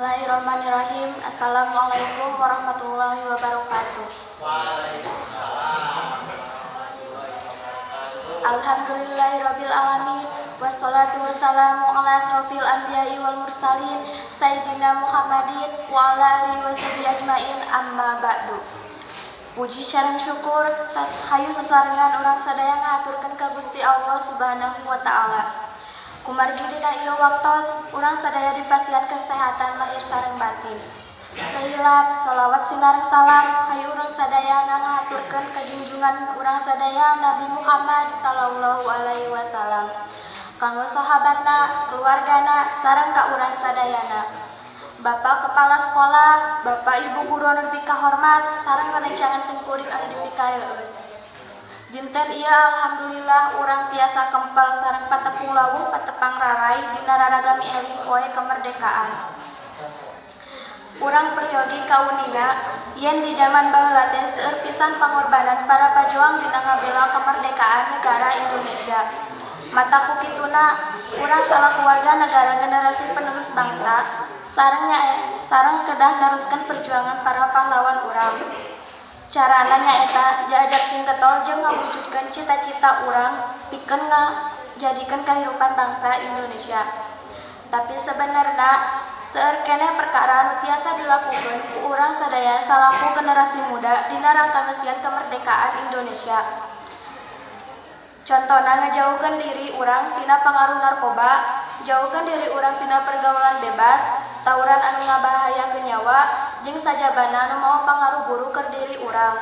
Bismillahirrahmanirrahim. Assalamualaikum warahmatullahi wabarakatuh. Alhamdulillahirabbil alamin. Wassalatu wassalamu ala asrofil anbiya'i wal mursalin Sayyidina Muhammadin wa ala alihi washabihi ajmain, amma ba'du. Puji sareng syukur hayu sasarengan urang sadaya ngahaturkeun ka Gusti Allah Subhanahu wa taala. Kumargi dina ieu waktos urang sadaya dipasihan kesehatan lahir sareng batin. Tahilap sholawat sinareng salam hayu urang sadaya ngahaturkeun ka junjungan urang sadaya Nabi Muhammad sallallahu alaihi wasallam. Kanggo sahabatna, keluargana, sareng ka urang sadayana. Bapak Kepala Sekolah, Bapak Ibu Guru anu dipikahormat, sareng rerencangan singkuring anu dipikareus. Dinten ieu alhamdulillah urang tiasa kempal sareng patepung lawuh patepang rarai dina raragami eling poe kemerdekaan. Urang priodi kaunina yen di zaman baheula teh seueur pisan pangorbanan para pajuang dina ngabela kemerdekaan negara Indonesia. Mata ku kituna urang salakeluarga negara generasi penerus bangsa sareng kedah neruskeun perjuangan para pahlawan urang. Carana nyaeta diajak sing getol jeung ngawujudkeun cita-cita urang pikeun ngajadikeun kahirupan bangsa Indonesia. Tapi sebenarnya seueur keneh perkara anu tiasa dilakukeun ku urang sadaya salaku generasi muda dina rangka ngeusian kemerdekaan Indonesia. Contona ngajauhkeun diri urang tina pangaruh narkoba, jauhkeun diri urang tina pergaulan bebas, tawuran anu ngabahayakeun nyawa, jeung sajabana anu mawa pangaruh buruk keur diri urang.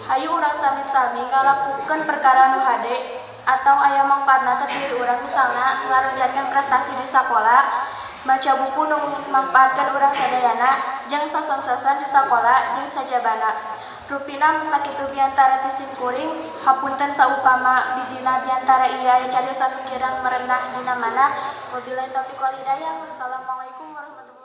Hayu urang sami-sami ngalakukeun perkara anu hade atau aya mangpaatna keur diri urang, misalna ngaronjatkeun prestasi di sakola, maca buku nu mangpaatkeun urang sadayana, jeung soson-soson di sakola jeung sajabana. Rupina sakitu biantara ti simkuring hapunten saupama di dina biantara ieu aya cariosan pikiran merenah dina mana. Wabillahi taufiq wal hidayah. Wassalamualaikum warahmatullahi wabarakatuh.